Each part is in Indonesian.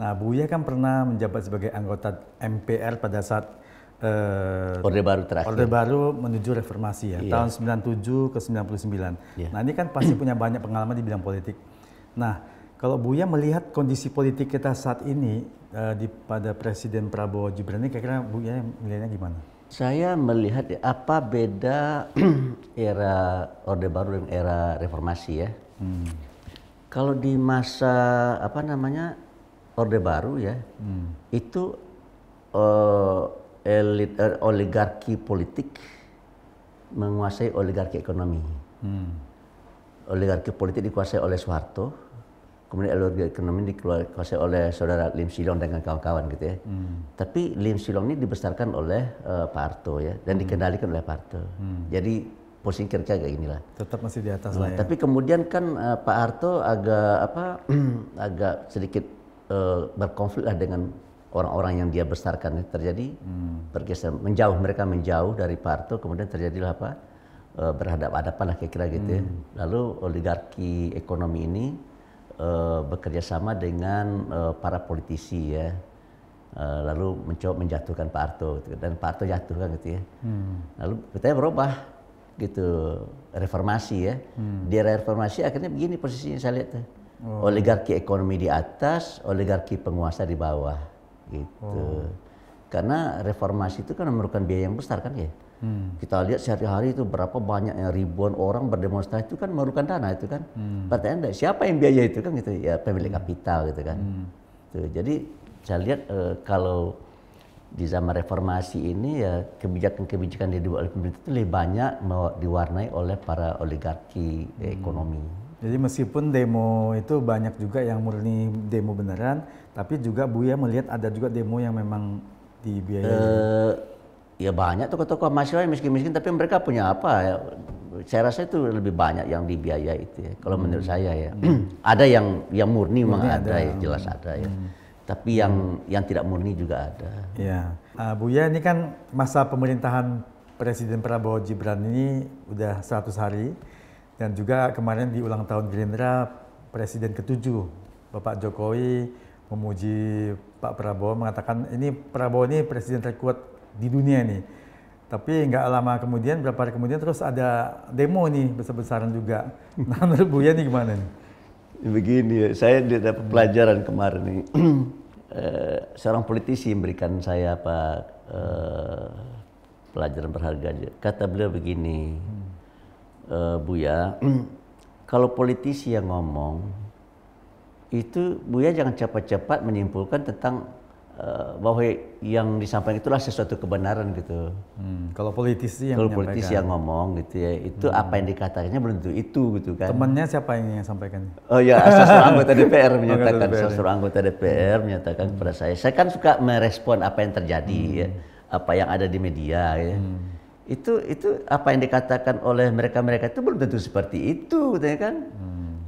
Nah, Buya kan pernah menjabat sebagai anggota MPR pada saat Orde Baru terakhir. Orde Baru menuju reformasi ya, tahun 97 ke 99. Nah, ini kan pasti punya banyak pengalaman di bidang politik. Nah, kalau Buya melihat kondisi politik kita saat ini pada Presiden Prabowo Gibran ini, kira-kira Buya melihatnya gimana? Saya melihat apa beda era Orde Baru dan era reformasi ya. Kalau di masa Orde Baru ya, itu elit oligarki politik menguasai oligarki ekonomi. Oligarki politik dikuasai oleh Soeharto, kemudian oligarki ekonomi dikuasai oleh saudara Lim Silong dengan kawan-kawan gitu ya. Tapi Lim Silong ini dibesarkan oleh Pak Harto ya, dan dikendalikan oleh Pak Harto. Jadi posisi kira-kira kayak inilah. Tetap masih di atas lah ya. Tapi kemudian kan Pak Harto agak sedikit berkonflik lah dengan orang-orang yang dia besarkan ya. Terjadi bergeser mereka menjauh dari Pak Harto, kemudian terjadilah berhadapan-hadapan lah kira-kira gitu ya. Lalu oligarki ekonomi ini bekerja sama dengan para politisi ya. Lalu mencoba menjatuhkan Pak Harto gitu. Dan Pak Harto jatuh kan gitu ya. Lalu kita berubah gitu, reformasi ya. Di era reformasi akhirnya begini posisinya saya lihat tuh. Oligarki ekonomi di atas, oligarki penguasa di bawah gitu. Karena reformasi itu kan memerlukan biaya yang besar kan ya. Kita lihat sehari-hari itu berapa banyak ribuan orang berdemonstrasi, itu kan memerlukan dana itu kan. Pertanyaan siapa yang biaya itu kan gitu ya, pemilik kapital gitu kan. Tuh, jadi saya lihat kalau di zaman reformasi ini ya kebijakan-kebijakan yang dibuat oleh pemerintah itu lebih banyak diwarnai oleh para oligarki ekonomi. Jadi meskipun demo itu banyak juga yang murni demo beneran, tapi juga Buya melihat ada juga demo yang memang dibiayai. Ya banyak tokoh-tokoh mahasiswa yang miskin-miskin, tapi mereka punya apa ya? Saya rasa itu lebih banyak yang dibiayai itu ya. Kalau menurut saya ya, ada yang murni memang ada ya, jelas ada ya. Tapi yang tidak murni juga ada. Ya, Buya ini kan masa pemerintahan Presiden Prabowo Gibran ini udah 100 hari. Dan juga kemarin di ulang tahun Gerindra, Presiden ke-7, Bapak Jokowi memuji Pak Prabowo, mengatakan ini Prabowo ini presiden terkuat di dunia nih. Tapi nggak lama kemudian, berapa hari kemudian terus ada demo nih besar-besaran juga. Nah, menurut Buya ini gimana nih? Begini ya, saya dapat pelajaran kemarin nih. Seorang politisi memberikan saya pelajaran berharga aja. Kata beliau begini, Buya, kalau politisi yang ngomong, itu Buya jangan cepat-cepat menyimpulkan tentang bahwa yang disampaikan itulah sesuatu kebenaran gitu. Kalau politisi yang ngomong gitu ya, itu apa yang dikatakannya belum tentu itu gitu kan. Temannya siapa yang sampaikan? Oh ya, salah seorang anggota DPR menyatakan, salah seorang anggota DPR menyatakan kepada saya. Saya kan suka merespon apa yang terjadi ya, apa yang ada di media ya. Itu apa yang dikatakan oleh mereka itu belum tentu seperti itu gitu ya kan.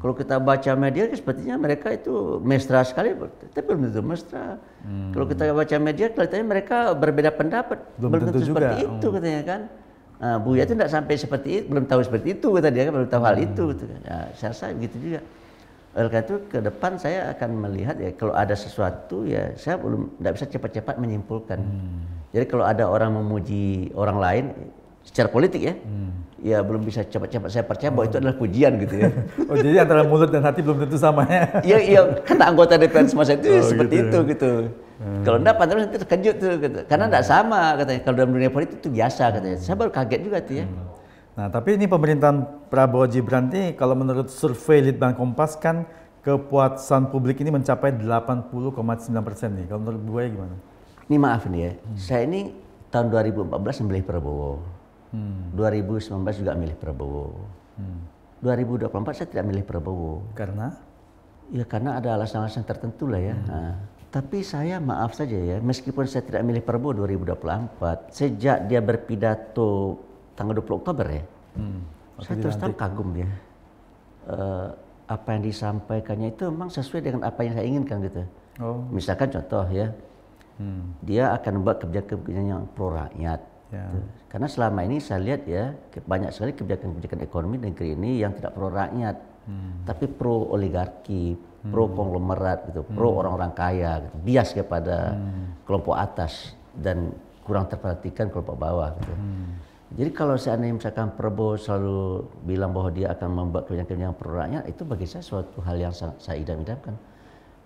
Kalau kita baca media sepertinya mereka itu mesra sekali, tapi belum tentu mesra. Kalau kita baca media kelihatannya mereka berbeda pendapat, belum tentu seperti itu katanya kan. Buya itu tidak sampai seperti itu, belum tahu seperti itu kata dia kan, belum tahu hal itu gitu. Nah, saya rasa begitu juga. Oleh karena itu ke depan saya akan melihat ya, kalau ada sesuatu ya saya tidak bisa cepat-cepat menyimpulkan. Jadi kalau ada orang memuji orang lain secara politik ya, ya belum bisa cepat-cepat saya percaya bahwa itu adalah pujian gitu ya. Oh, jadi antara mulut dan hati belum tentu sama ya? Iya, kata anggota DPR semasa itu seperti gitu, ya. Gitu. Kalau enggak, pantas nanti terkejut tuh, gitu. Karena enggak sama katanya. Kalau dalam dunia politik itu biasa katanya. Saya baru kaget juga tuh ya. Nah, tapi ini pemerintahan Prabowo Gibran ini kalau menurut survei Litbang Kompas kan kepuasan publik ini mencapai 80,9% nih. Kalau menurut Buya gimana? Ini maaf nih ya, saya ini tahun 2014 memilih Prabowo. 2019 juga milih Prabowo. 2024 saya tidak milih Prabowo. Karena? Ya karena ada alasan-alasan tertentu lah ya. Nah, tapi saya maaf saja ya, meskipun saya tidak milih Prabowo 2024, sejak dia berpidato tanggal 20 Oktober ya, saya terus terang kagum ya. Apa yang disampaikannya itu memang sesuai dengan apa yang saya inginkan gitu. Misalkan contoh ya, dia akan membuat kebijakan-kebijakan yang pro rakyat. Ya. Karena selama ini saya lihat ya banyak sekali kebijakan-kebijakan ekonomi negeri ini yang tidak pro rakyat. tapi pro oligarki, pro konglomerat gitu, pro orang-orang kaya, gitu. Bias kepada kelompok atas dan kurang terperhatikan kelompok bawah gitu. Jadi kalau seandainya misalkan Prabowo selalu bilang bahwa dia akan membuat kebijakan-kebijakan pro rakyat, itu bagi saya suatu hal yang saya idam-idamkan.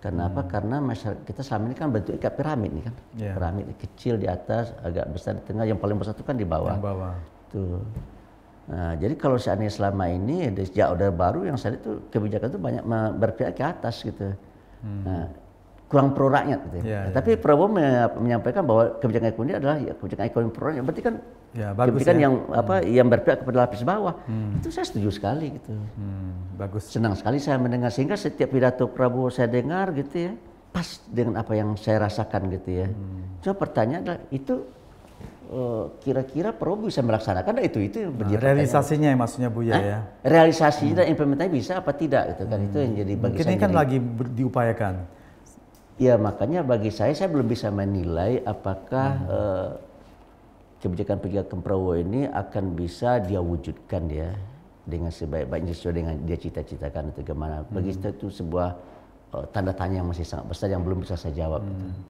Karena apa? Karena masyarakat kita selama ini kan bentuknya kayak piramid nih kan, piramid kecil di atas, agak besar di tengah, yang paling besar itu kan di bawah. Yang bawah. Tuh. Nah, jadi kalau seandainya selama ini sejak Orde Baru yang saya itu kebijakan itu banyak berpihak ke atas gitu. Nah, kurang pro rakyat gitu. Tapi Prabowo menyampaikan bahwa kebijakan ekonomi adalah kebijakan ekonomi pro rakyat. Berarti kan kebijakan yang yang berpihak kepada lapis bawah. Itu saya setuju sekali gitu. Bagus. Senang sekali saya mendengar, sehingga setiap pidato Prabowo saya dengar gitu ya, pas dengan apa yang saya rasakan gitu ya. Cuma pertanyaan adalah itu kira-kira Prabowo bisa melaksanakan itu realisasinya yang maksudnya Buya ya. Realisasinya dan implementasinya bisa apa tidak gitu kan, itu yang jadi bagi mungkin saya. Ini kan lagi diupayakan. Ya makanya bagi saya belum bisa menilai apakah kebijakan-kebijakan Prabowo ini akan bisa dia wujudkan ya dengan sebaik-baiknya sesuai dengan dia cita-citakan itu gimana. Bagi saya itu sebuah tanda tanya yang masih sangat besar yang belum bisa saya jawab.